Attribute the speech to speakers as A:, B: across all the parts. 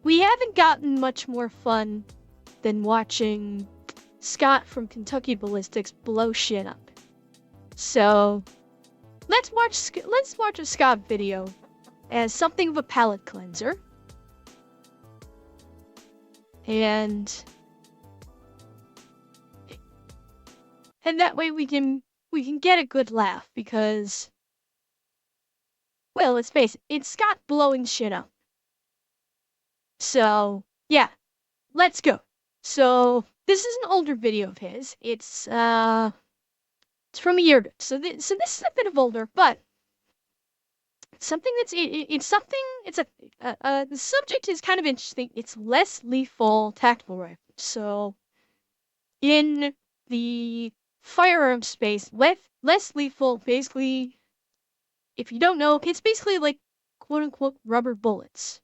A: we haven't gotten much more fun than watching Scott from Kentucky Ballistics blow shit up. So let's watch a Scott video as something of a palate cleanser, and that way we can get a good laugh, because, well, let's face it, it's Scott blowing shit up. So yeah, let's go. So this is an older video of his. It's from a year ago. So this is a bit of older, but something that's the subject is kind of interesting. It's less lethal tactical rifle. So in the firearm space, less lethal, basically, if you don't know, it's basically like quote unquote rubber bullets.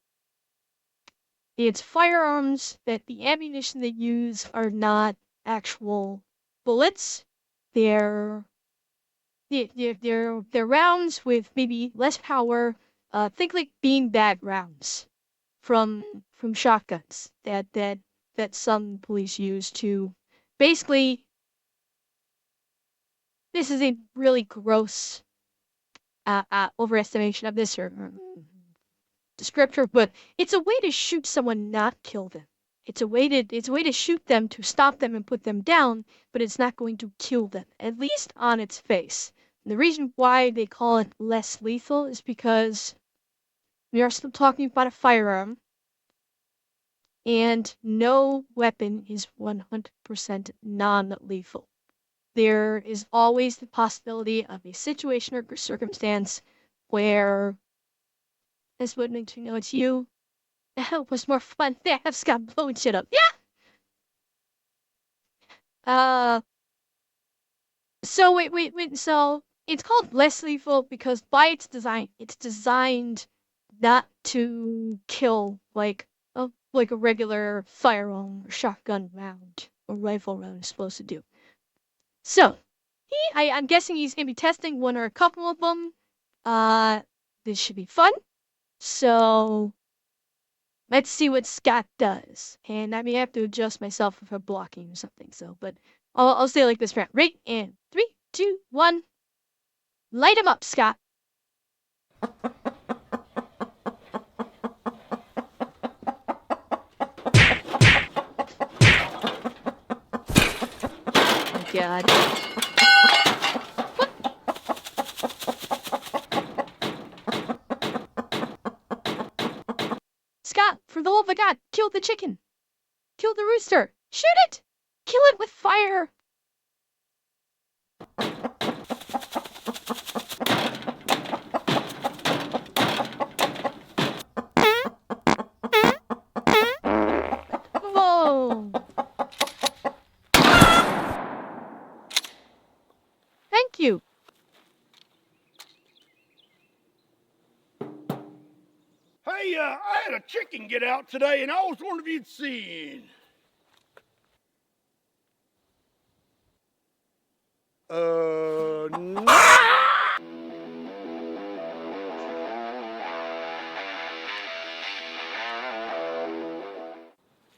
A: It's firearms that the ammunition they use are not actual bullets. They're rounds with maybe less power. Think like beanbag rounds from shotguns that some police use to basically. This is a really gross overestimation of this or descriptor, but it's a way to shoot someone, not kill them. It's a way to shoot them, to stop them and put them down, but it's not going to kill them, at least on its face. And the reason why they call it less lethal is because we are still talking about a firearm, and no weapon is 100% non-lethal. There is always the possibility of a situation or circumstance where this would make you know it's you. It was more fun to have Scott blowing shit up. Yeah! So wait. So it's called less lethal because by its design, it's designed not to kill like a regular firearm or shotgun round or rifle round is supposed to do. So, I'm guessing he's gonna be testing one or a couple of them. This should be fun. So, let's see what Scott does. And I may have to adjust myself for blocking or something. So, but I'll stay like this round. Right, and 3, 2, 1. Light him up, Scott. Oh, God. Scott, for the love of God, kill the chicken. Kill the rooster. Shoot it. Kill it with fire. Whoa. Thank you.
B: Hey, I had a chicken get out today, and I was wondering if you'd seen. No.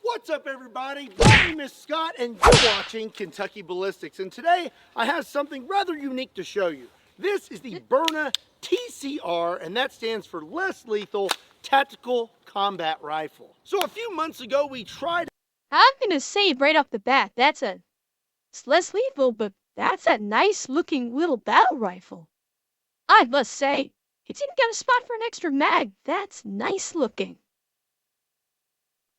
B: What's up, everybody? My name is Scott, and you're watching Kentucky Ballistics. And today, I have something rather unique to show you. This is the Byrna TCR, and that stands for Less Lethal Tactical Combat Rifle. So a few months ago, we tried.
A: I'm gonna say right off the bat, it's less lethal, but that's a nice looking little battle rifle. I must say, it's even got a spot for an extra mag. That's nice looking.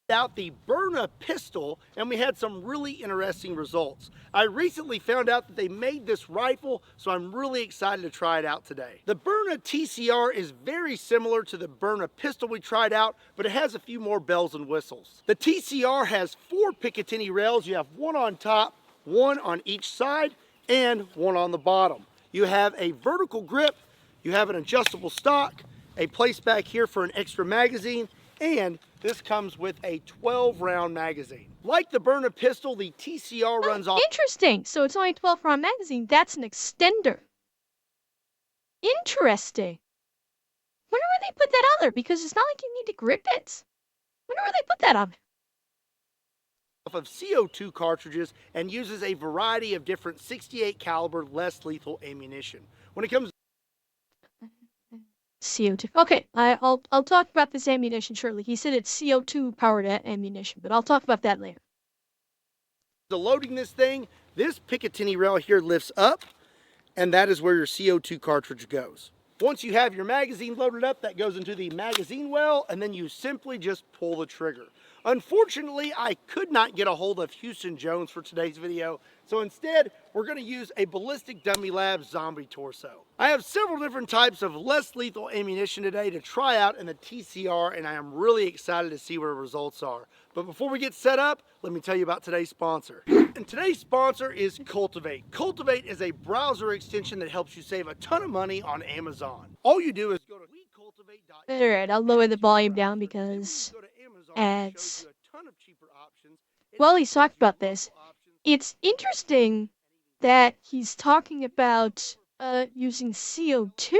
B: Out the Byrna pistol, and we had some really interesting results. I recently found out that they made this rifle, so I'm really excited to try it out today. The Byrna TCR is very similar to the Byrna pistol we tried out, but it has a few more bells and whistles. The TCR has 4 Picatinny rails. You have one on top, one on each side, and one on the bottom. You have a vertical grip, you have an adjustable stock, a place back here for an extra magazine, and this comes with a 12-round magazine. Like the Byrna pistol, the TCR runs off.
A: Interesting. So it's only a 12-round magazine. That's an extender. Interesting. Wonder where they put that on there, because it's not like you need to grip it. Wonder where they put that on.
B: Of CO2 cartridges and uses a variety of different 68 caliber less lethal ammunition. When it comes
A: CO2. Okay, I'll talk about this ammunition shortly. He said it's CO2 powered ammunition, but I'll talk about that later.
B: to loading this thing, this Picatinny rail here lifts up, and that is where your CO2 cartridge goes. Once you have your magazine loaded up, that goes into the magazine well, and then you simply just pull the trigger. Unfortunately, I could not get a hold of Houston Jones for today's video, so instead, we're going to use a Ballistic Dummy Lab zombie torso. I have several different types of less lethal ammunition today to try out in the TCR, and I am really excited to see what the results are. But before we get set up, let me tell you about today's sponsor. And today's sponsor is Cultivate. Cultivate is a browser extension that helps you save a ton of money on Amazon. All you do is go to wecultivate.com.
A: Alright, I'll lower the volume down because ads. While he's talking about this, it's interesting that he's talking about using CO2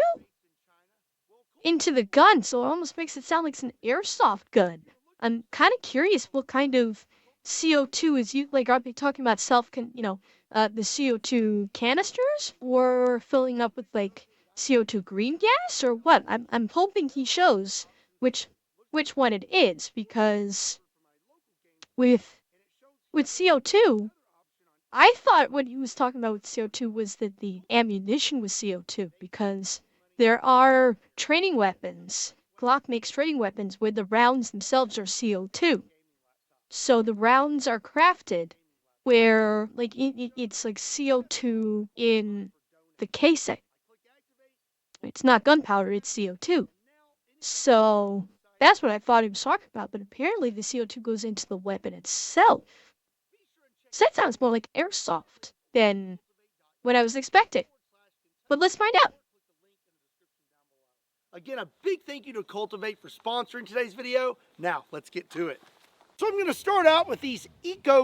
A: into the gun, so it almost makes it sound like it's an airsoft gun. I'm kind of curious what kind of CO2 is used. Like, are they talking about the CO2 canisters, or filling up with like CO2 green gas, or what? I'm hoping he shows which one it is, because with CO2, I thought what he was talking about with CO2 was that the ammunition was CO2, because there are training weapons. Glock makes training weapons where the rounds themselves are CO2. So the rounds are crafted where like it's like CO2 in the casing. It's not gunpowder, it's CO2. So that's what I thought he was talking about, but apparently the CO2 goes into the weapon itself. So that sounds more like airsoft than what I was expecting. But let's find out.
B: Again, a big thank you to Cultivate for sponsoring today's video. Now, let's get to it. So I'm going to start out with these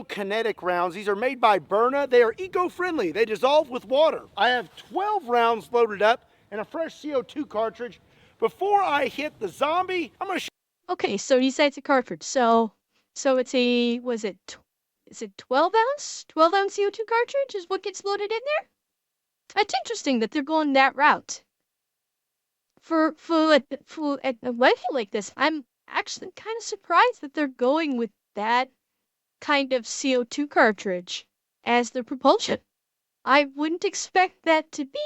B: Kinetic rounds. These are made by Byrna. They are eco-friendly. They dissolve with water. I have 12 rounds loaded up and a fresh CO2 cartridge. Before I hit the zombie, I'm going to
A: Okay, so he said it's a cartridge. So it's a, is it 12 ounce? 12 ounce CO2 cartridge is what gets loaded in there? It's interesting that they're going that route. For a rifle like this, I'm actually kind of surprised that they're going with that kind of CO2 cartridge as their propulsion. I wouldn't expect that to be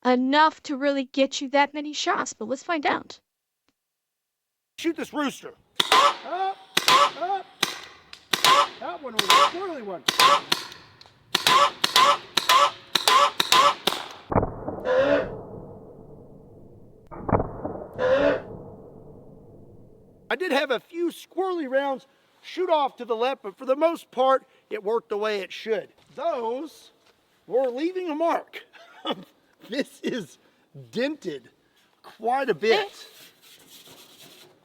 A: enough to really get you that many shots, but let's find out.
B: shoot this rooster. Up, up. That one was a squirrely one. I did have a few squirrely rounds shoot off to the left, but for the most part, it worked the way it should. Those were leaving a mark. This is dented quite a bit.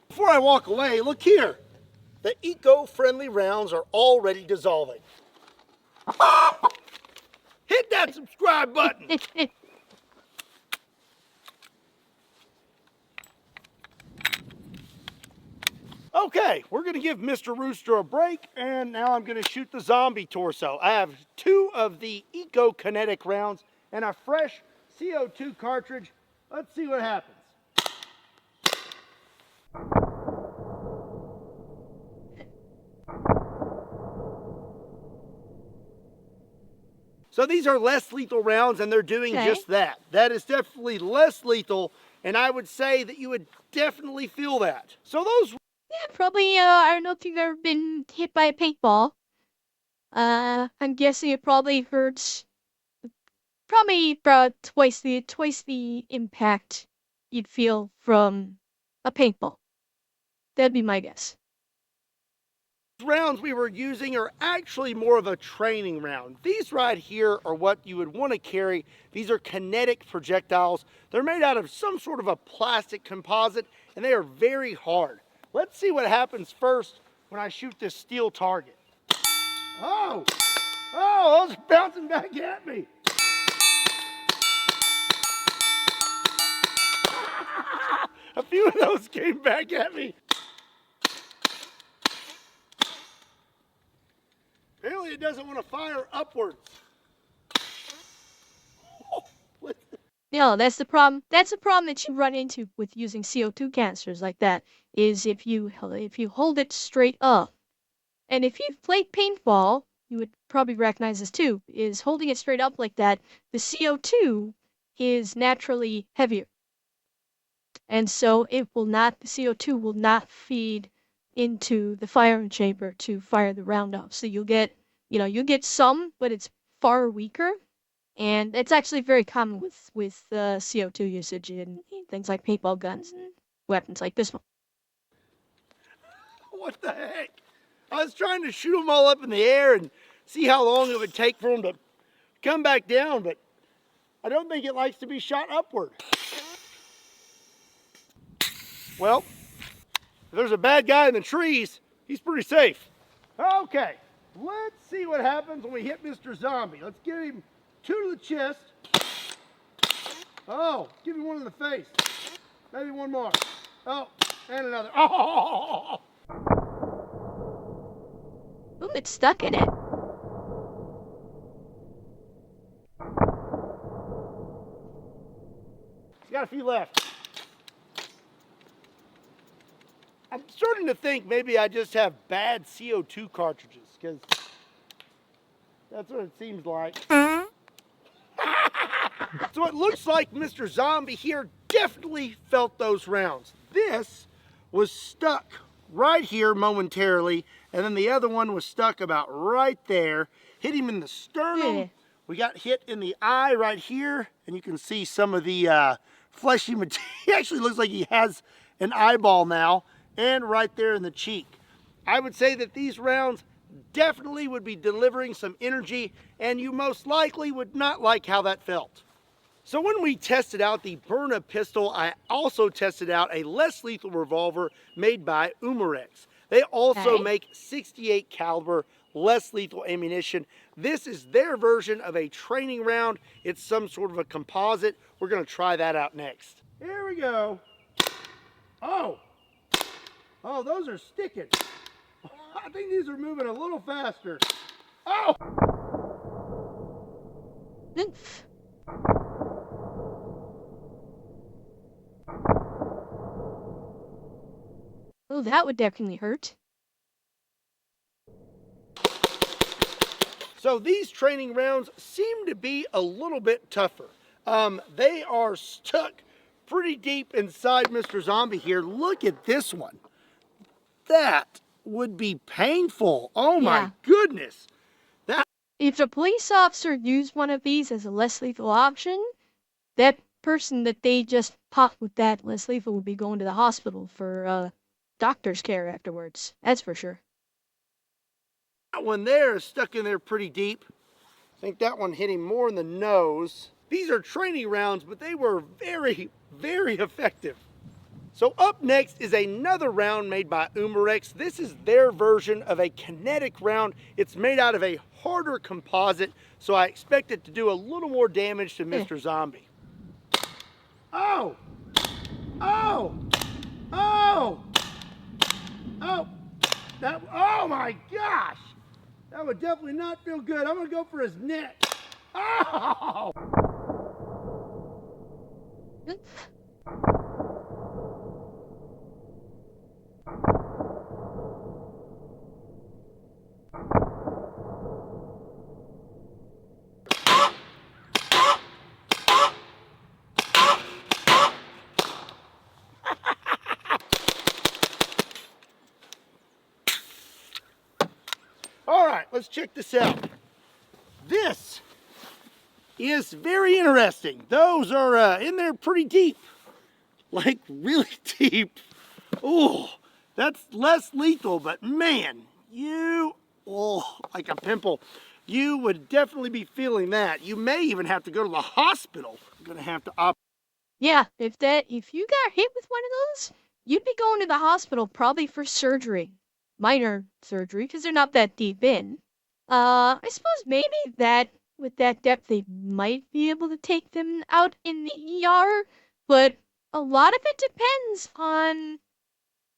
B: Before I walk away, look here. The eco-friendly rounds are already dissolving. Hit that subscribe button. Okay, we're gonna give Mr. Rooster a break, and now I'm gonna shoot the zombie torso. I have 2 of the Kinetic rounds and a fresh CO2 cartridge. Let's see what happens. So these are less lethal rounds, and they're doing just that. That is definitely less lethal, and I would say that you would definitely feel that. So those...
A: Yeah, probably, I don't know if you've ever been hit by a paintball. I'm guessing it probably hurts probably about twice the impact you'd feel from a paintball. That'd be my guess.
B: Rounds we were using are actually more of a training round. These right here are what you would want to carry. These are kinetic projectiles. They're made out of some sort of a plastic composite, and they are very hard. Let's see what happens first when I shoot this steel target. Oh, those are bouncing back at me. A few of those came back at me. Apparently it doesn't want to fire upwards.
A: No, that's the problem. That's the problem that you run into with using CO2 canisters like that. Is if you hold it straight up, and if you've played paintball, you would probably recognize this too. Is holding it straight up like that, the CO2 is naturally heavier, and so it will not. The CO2 will not feed into the firing chamber to fire the round off. So you'll get some, but it's far weaker. And it's actually very common with CO2 usage in things like paintball guns and weapons like this one.
B: What the heck? I was trying to shoot them all up in the air and see how long it would take for them to come back down, but I don't think it likes to be shot upward. Well, if there's a bad guy in the trees, he's pretty safe. Okay, let's see what happens when we hit Mr. Zombie. Let's give him 2 to the chest. Oh, give him 1 in the face. Maybe 1 more. Oh, and another. Oh!
A: Ooh, it's stuck in it.
B: He's got a few left. I'm starting to think maybe I just have bad CO2 cartridges, because that's what it seems like. So it looks like Mr. Zombie here definitely felt those rounds. This was stuck right here momentarily, and then the other one was stuck about right there. Hit him in the sternum.
A: Yeah.
B: We got hit in the eye right here, and you can see some of the fleshy material. He actually looks like he has an eyeball now, and right there in the cheek. I would say that these rounds definitely would be delivering some energy, and you most likely would not like how that felt. So when we tested out the Byrna pistol, I also tested out a less lethal revolver made by Umarex. They also make 68 caliber less lethal ammunition. This is their version of a training round. It's some sort of a composite. We're going to try that out next. Here we go. Oh, those are sticking. I think these are moving a little faster. Oh!
A: Oh, that would definitely hurt.
B: So these training rounds seem to be a little bit tougher. They are stuck pretty deep inside Mr. Zombie here. Look at this one. That would be painful. Oh my goodness.
A: If a police officer used one of these as a less lethal option, that person that they just popped with that less lethal would be going to the hospital for doctor's care afterwards. That's for sure.
B: That one there is stuck in there pretty deep. I think that one hit him more in the nose. These are training rounds, but they were very, very effective. So up next is another round made by Umarex. This is their version of a kinetic round. It's made out of a harder composite, so I expect it to do a little more damage to Mr. Zombie. Oh! Oh! Oh! Oh! Oh my gosh! That would definitely not feel good. I'm gonna go for his neck. Oh! All right, let's check this out. This is very interesting. Those are in there pretty deep, like really deep. Oh, that's less lethal, but man, like a pimple. You would definitely be feeling that. You may even have to go to the hospital. I'm gonna have to operate.
A: Yeah, if you got hit with one of those, you'd be going to the hospital probably for surgery. Minor surgery, because they're not that deep in. I suppose maybe that with that depth they might be able to take them out in the ER, but a lot of it depends on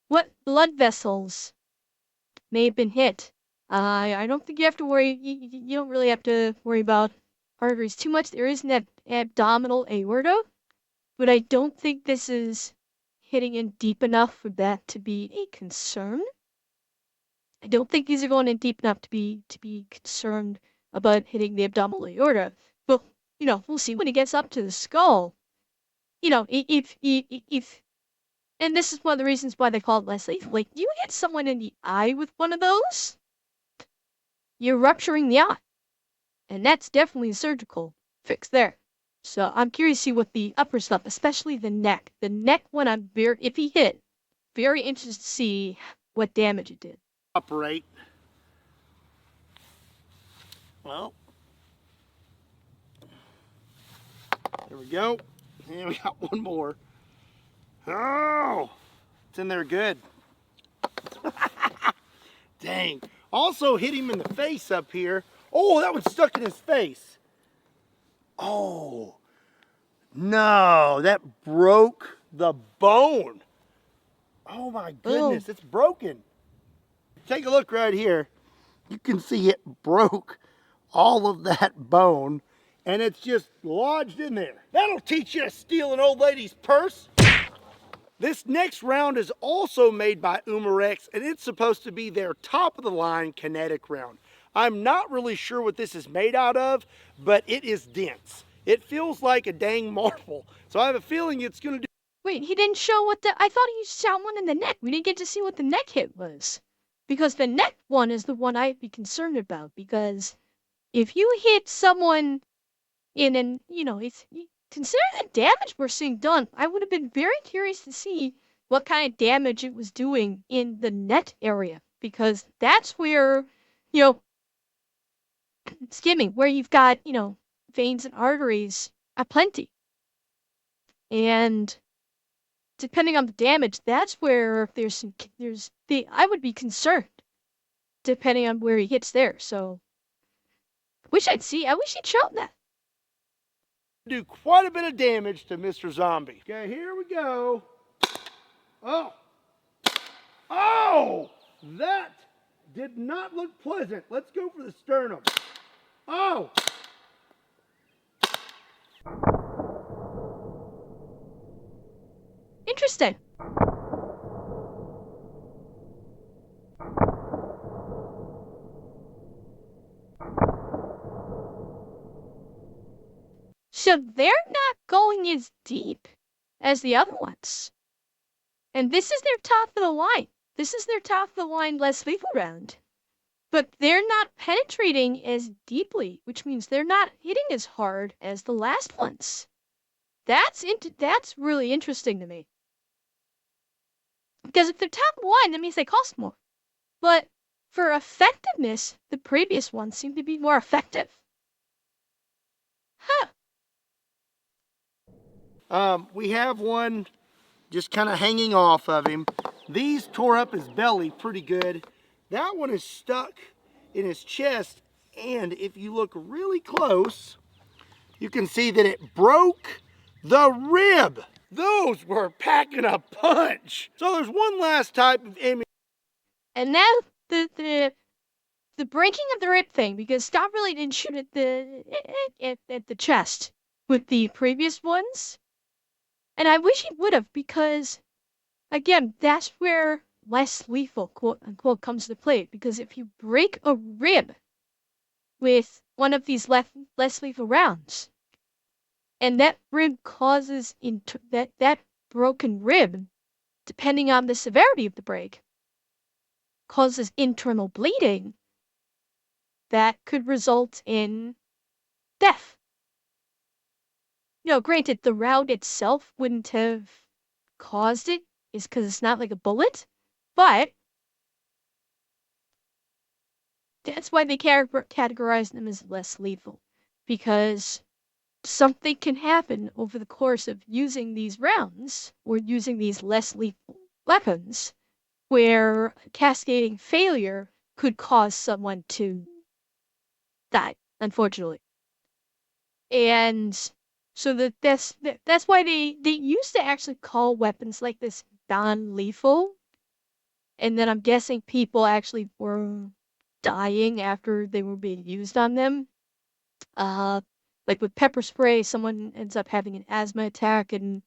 A: what blood vessels may have been hit. I don't think you have to worry. You don't really have to worry about arteries too much. There is an abdominal aorta, but I don't think this is hitting in deep enough for that to be a concern. I don't think these are going in deep enough to be concerned about hitting the abdominal aorta. But we'll see when he gets up to the skull. If and this is one of the reasons why they call it less lethal. Like, you hit someone in the eye with one of those, you're rupturing the eye, and that's definitely a surgical fix there. So I'm curious to see what the upper stuff, especially the neck. The neck one, if he hit, very interested to see what damage it did.
B: Operate. Well, there we go. And we got one more. Oh, it's in there good. Dang. Also hit him in the face up here. Oh, that one stuck in his face. Oh, no, that broke the bone. Oh my goodness, it's broken. Take a look right here. You can see it broke all of that bone, and it's just lodged in there. That'll teach you to steal an old lady's purse. This next round is also made by Umarex, and it's supposed to be their top of the line kinetic round. I'm not really sure what this is made out of, but it is dense. It feels like a dang marble, so I have a feeling it's going to do.
A: Wait, he didn't show what I thought he shot one in the neck. We didn't get to see what the neck hit was. Because the neck one is the one I'd be concerned about, because if you hit someone in an, consider the damage we're seeing done. I would have been very curious to see what kind of damage it was doing in the neck area, because that's where, skimming, where you've got, veins and arteries aplenty. And depending on the damage, that's where I would be concerned, depending on where he hits there. So, I wish he'd shown that.
B: Do quite a bit of damage to Mr. Zombie. Okay, here we go. Oh, that did not look pleasant. Let's go for the sternum. Oh.
A: Interesting. So they're not going as deep as the other ones. And this is their top of the line. This is their top of the line less lethal round. But they're not penetrating as deeply, which means they're not hitting as hard as the last ones. That's really interesting to me. Because if they're top of the line, that means they cost more. But for effectiveness, the previous ones seem to be more effective. Huh.
B: We have one just kind of hanging off of him. These tore up his belly pretty good. That one is stuck in his chest, and if you look really close, you can see that it broke the rib. Those were packing a punch. So there's one last type of image.
A: And now the breaking of the rib thing, because Scott really didn't shoot at the chest with the previous ones. And I wish he would have, because, again, that's where less lethal, quote unquote, comes to play. Because if you break a rib with one of these less lethal rounds, and that rib causes that broken rib, depending on the severity of the break, causes internal bleeding, that could result in death. Granted, the round itself wouldn't have caused it, is because it's not like a bullet, but that's why they categorize them as less lethal, because something can happen over the course of using these rounds, or using these less lethal weapons, where cascading failure could cause someone to die, unfortunately. And so that's why they used to actually call weapons like this non-lethal. And then I'm guessing people actually were dying after they were being used on them. Like with pepper spray, someone ends up having an asthma attack and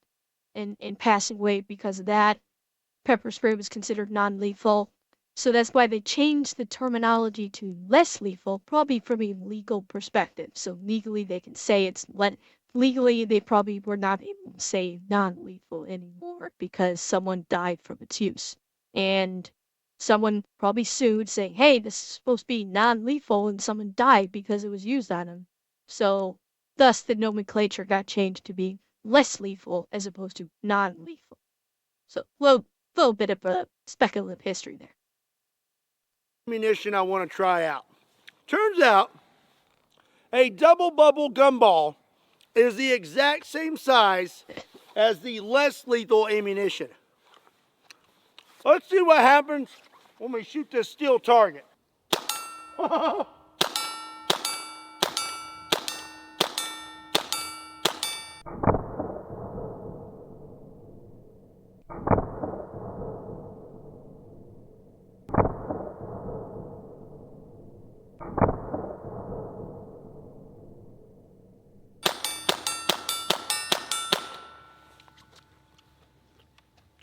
A: passing away because of that. Pepper spray was considered non-lethal. So that's why they changed the terminology to less lethal, probably from a legal perspective. So legally they can say legally they probably were not able to say non-lethal anymore because someone died from its use. And someone probably sued saying, hey, this is supposed to be non-lethal, and someone died because it was used on them. So thus the nomenclature got changed to be less lethal as opposed to non-lethal. So little bit of a speculative history there.
B: Ammunition I want to try out. Turns out a double bubble gumball is the exact same size as the less lethal ammunition. Let's see what happens when we shoot this steel target.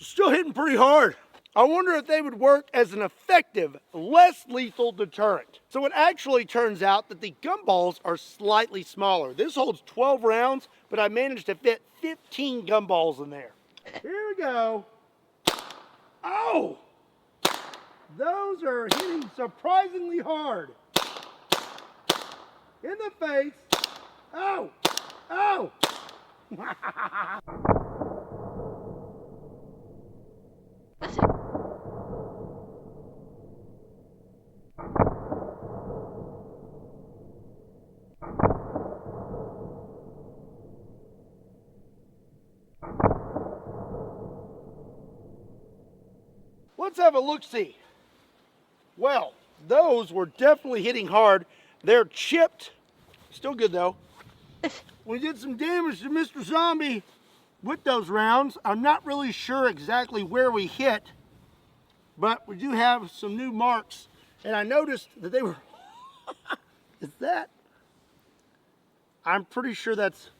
B: Still hitting pretty hard. I wonder if they would work as an effective, less lethal deterrent. So it actually turns out that the gumballs are slightly smaller. This holds 12 rounds, but I managed to fit 15 gumballs in there. Here we go. Oh! Those are hitting surprisingly hard. In the face. Oh! Oh! Let's have a look-see. Well, those were definitely hitting hard. They're chipped. Still good though. We did some damage to Mr. Zombie with those rounds. I'm not really sure exactly where we hit, but we do have some new marks. And I noticed that they were, is that? I'm pretty sure that's,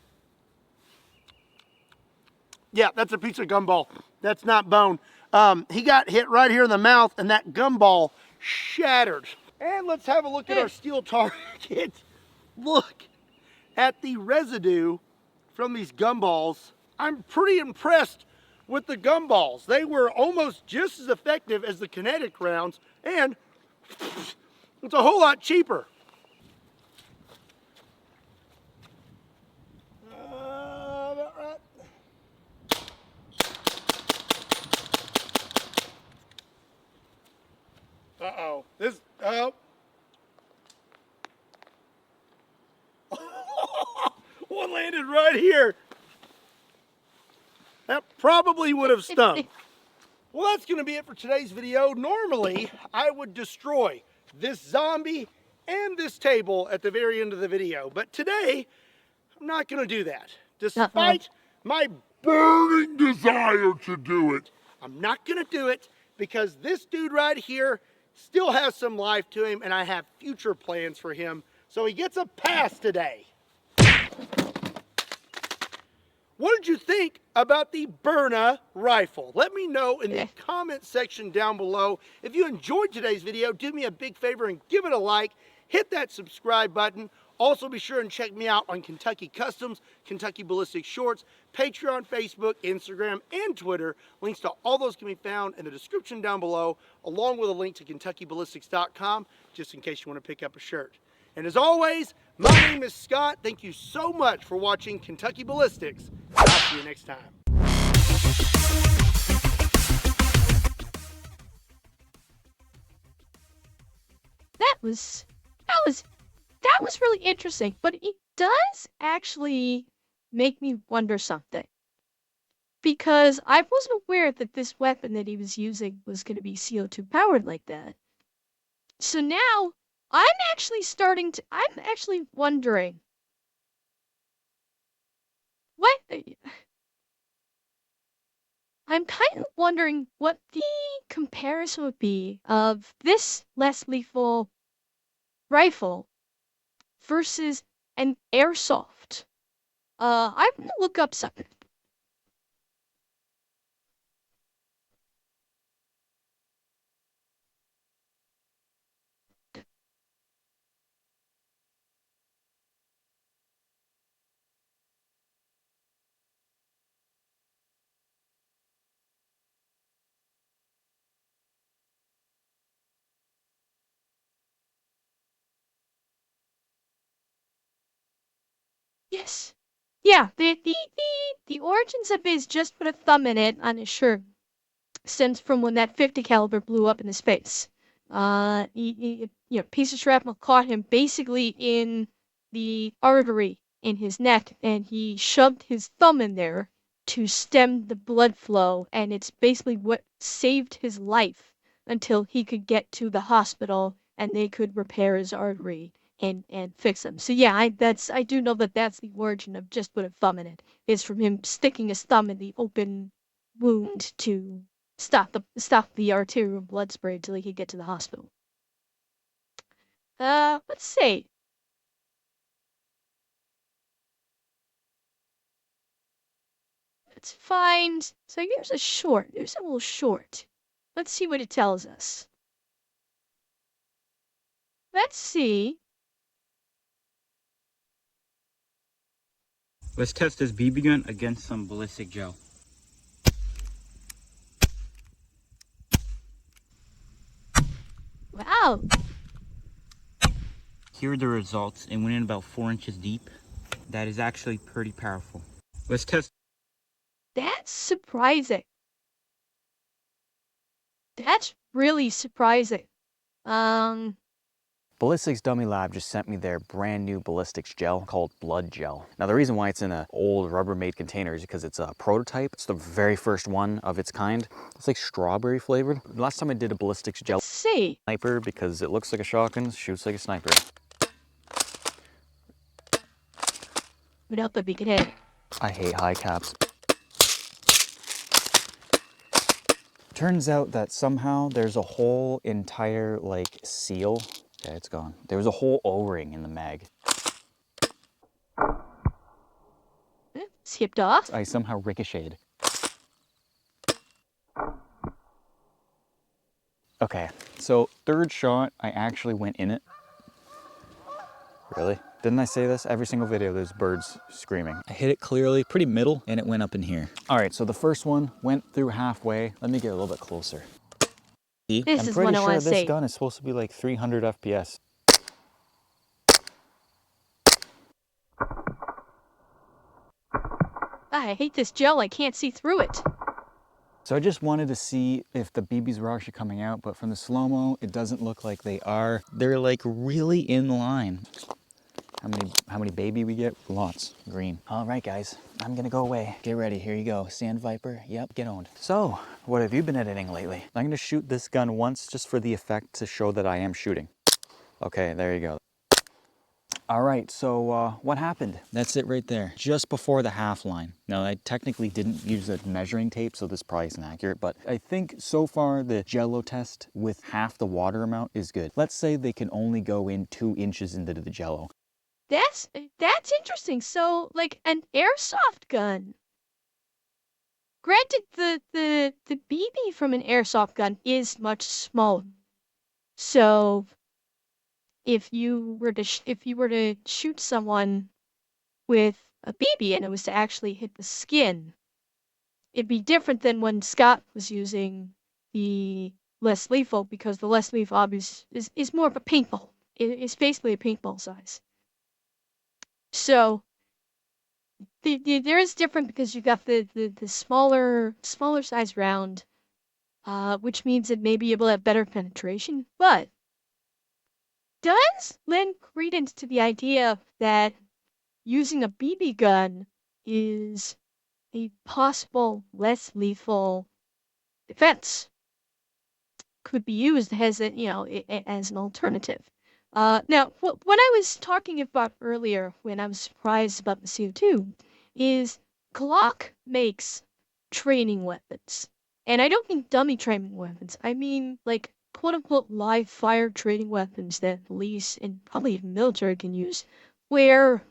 B: yeah, that's a piece of gumball. That's not bone. He got hit right here in the mouth and that gumball shattered. And let's have a look at our steel target. Look at the residue from these gumballs. I'm pretty impressed with the gumballs. They were almost just as effective as the kinetic rounds, and it's a whole lot cheaper. About right. Uh-oh. This, one landed right here. That probably would have stung. Well, that's going to be it for today's video. Normally, I would destroy this zombie and this table at the very end of the video. But today, I'm not going to do that. Despite my burning desire to do it, I'm not going to do it because this dude right here still has some life to him and I have future plans for him. So he gets a pass today. What did you think about the Byrna rifle? Let me know in the comment section down below. If you enjoyed today's video, do me a big favor and give it a like. Hit that subscribe button. Also be sure and check me out on Kentucky Customs, Kentucky Ballistics Shorts, Patreon, Facebook, Instagram, and Twitter. Links to all those can be found in the description down below, along with a link to KentuckyBallistics.com, just in case you want to pick up a shirt. And as always, my name is Scott. Thank you so much for watching Kentucky Ballistics. I'll see you next time.
A: That was really interesting, but it does actually make me wonder something. Because I wasn't aware that this weapon that he was using was going to be CO2 powered like that. So now I'm actually wondering what I'm kind of wondering what the comparison would be of this less lethal rifle versus an airsoft. I'm gonna look up something. Yes. Yeah, the origins of his just put a thumb in it on his shirt stems from when that 50 caliber blew up in his face. Piece of shrapnel caught him basically in the artery in his neck, and he shoved his thumb in there to stem the blood flow, and it's basically what saved his life until he could get to the hospital and they could repair his artery and fix him. So yeah, I do know that that's the origin of just put a thumb in it. Is from him sticking his thumb in the open wound to stop the arterial blood spray until he could get to the hospital. Let's see. Let's find. So here's a short. There's a little short. Let's see what it tells us. Let's see.
C: Let's test this BB gun against some ballistic gel.
A: Wow.
C: Here are the results. It went in about 4 inches deep. That is actually pretty powerful. Let's test.
A: That's surprising. That's really surprising.
D: Ballistics Dummy Lab just sent me their brand new ballistics gel called Blood Gel. Now the reason why it's in an old Rubbermaid container is because it's a prototype. It's the very first one of its kind. It's like strawberry flavored. Last time I did a ballistics gel
A: Let's see.
D: sniper because it looks like a shotgun, shoots like a sniper.
A: Without the beacon head.
D: I hate high caps. Turns out that somehow there's a whole entire like seal. Okay, it's gone. There was a whole O-ring in the mag.
A: Skipped off.
D: I somehow ricocheted. Okay, so third shot, I actually went in it. Really? Didn't I say this? Every single video there's birds screaming. I hit it clearly, pretty middle, and it went up in here. All right, so the first one went through halfway. Let me get a little bit closer. See?
A: This
D: I'm
A: is
D: pretty
A: what I
D: sure
A: wanna
D: this
A: see.
D: gun is supposed to be like 300 FPS.
A: I hate this gel. I can't see through it.
D: So I just wanted to see if the BBs were actually coming out, but from the slow-mo, it doesn't look like they are. They're like really in line. How many baby we get? Lots. Green. All right, guys, I'm gonna go away. Get ready, here you go. Sand Viper, yep, get owned. So, what have you been editing lately? I'm gonna shoot this gun once just for the effect to show that I am shooting. Okay, there you go. All right, so what happened? That's it right there, just before the half line. Now, I technically didn't use a measuring tape, so this probably isn't accurate, but I think so far the Jello test with half the water amount is good. Let's say they can only go in 2 inches into the Jello.
A: That's interesting. So like an airsoft gun. Granted, the BB from an airsoft gun is much smaller. So if you were to shoot someone with a BB and it was to actually hit the skin, it'd be different than when Scott was using the less lethal, because the less lethal is more of a paintball. It's basically a paintball size. So there is different because you got the smaller size round, which means it may be able to have better penetration, but does lend credence to the idea that using a BB gun is a possible less lethal defense. Could be used as as an alternative. Now, what I was talking about earlier when I was surprised about the CO2 is Glock makes training weapons. And I don't mean dummy training weapons. I mean like quote-unquote live fire training weapons that police and probably even military can use, where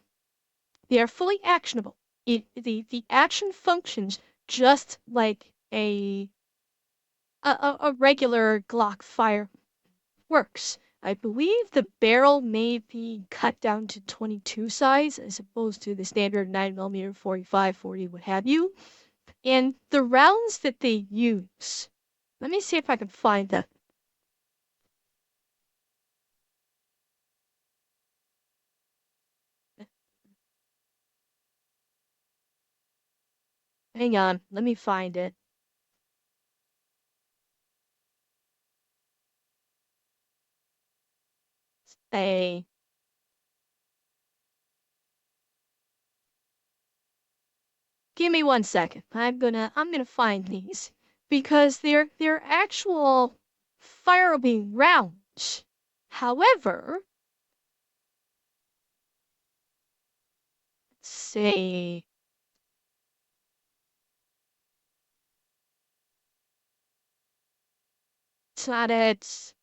A: they are fully actionable. The action functions just like a regular Glock fire works. I believe the barrel may be cut down to 22 size as opposed to the standard 9mm, 45, 40, what have you. And the rounds that they use, let me see if I can find them. Hang on, let me find it. Hey, give me 1 second. I'm gonna find these because they're actual fireable rounds. However, let's see. It's not it.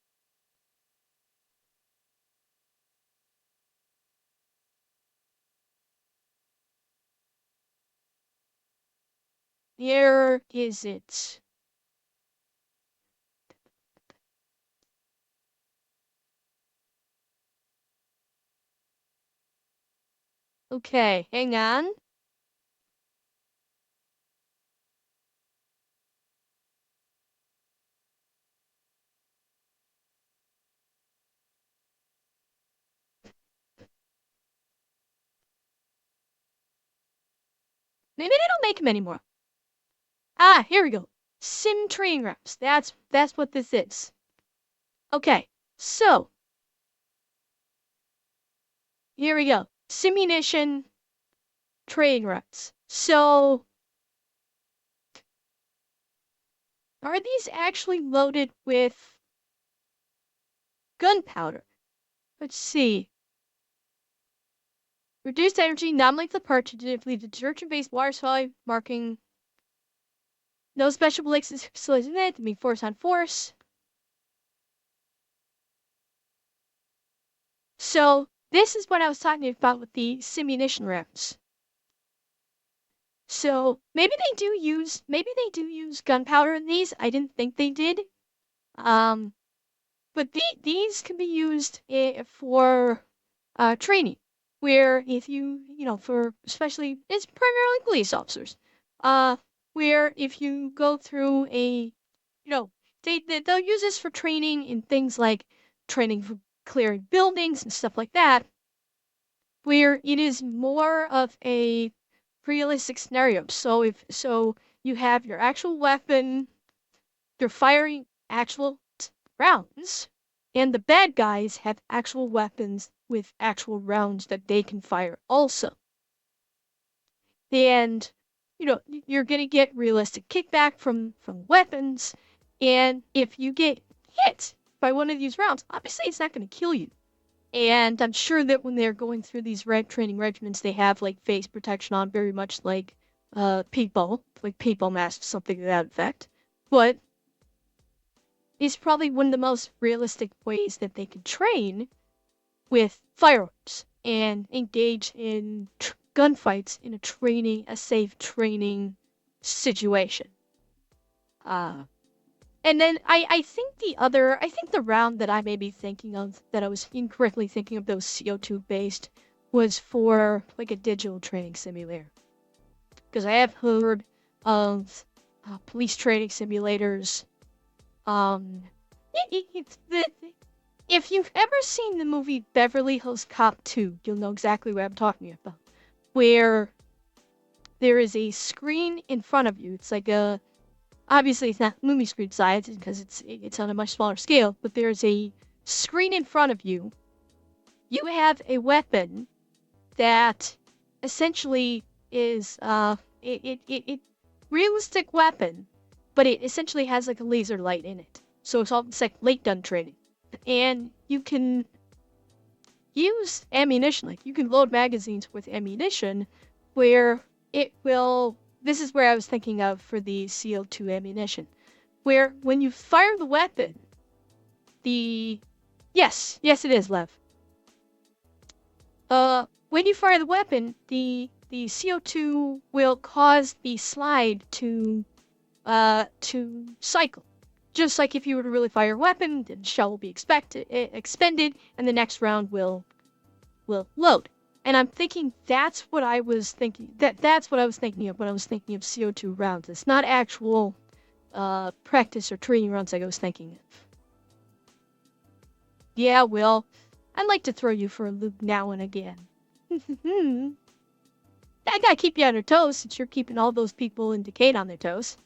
A: Where is it? Okay, hang on. Maybe they don't make them anymore. Ah, here we go. Sim training rounds. That's what this is. Okay, so here we go. Simunition training rounds. So are these actually loaded with gunpowder? Let's see. Reduced energy, non-lethal particularly detergent-based water solid marking. No special ballistics facilities in it. Me force on force. So this is what I was talking about with the simunition rounds. So maybe they do use gunpowder in these. I didn't think they did. But these can be used for training, where if for especially it's primarily police officers, where if you go through they'll use this for training in things like training for clearing buildings and stuff like that, where it is more of a realistic scenario. So you have your actual weapon, you're firing actual rounds, and the bad guys have actual weapons with actual rounds that they can fire also. And you're gonna get realistic kickback from weapons, and if you get hit by one of these rounds, obviously it's not gonna kill you. And I'm sure that when they're going through these training regimens, they have like face protection on, very much like paintball, like paintball masks, something to that effect. But it's probably one of the most realistic ways that they can train with firearms and engage in gunfights in a safe training situation. And then I think the round that I may be thinking of, that I was incorrectly thinking of, those CO2 based, was for like a digital training simulator. Because I have heard of police training simulators. If you've ever seen the movie Beverly Hills Cop 2, you'll know exactly what I'm talking about. Where there is a screen in front of you. It's like obviously it's not movie screen size because it's on a much smaller scale, but there's a screen in front of you. You have a weapon that essentially is it realistic weapon, but it essentially has like a laser light in it. So it's like late gun training. And you can use ammunition, like you can load magazines with ammunition where it will, this is where I was thinking of for the CO2 ammunition, where when you fire the weapon, Yes, it is, Lev. When you fire the weapon, the CO2 will cause the slide to cycle. Just like if you were to really fire a weapon, the shell will be expended, and the next round will load. And I'm thinking that's what I was thinking. That's what I was thinking of when I was thinking of CO2 rounds. It's not actual practice or training rounds like I was thinking of. Yeah, Will, I'd like to throw you for a loop now and again. I gotta keep you on your toes since you're keeping all those people in Decade on their toes.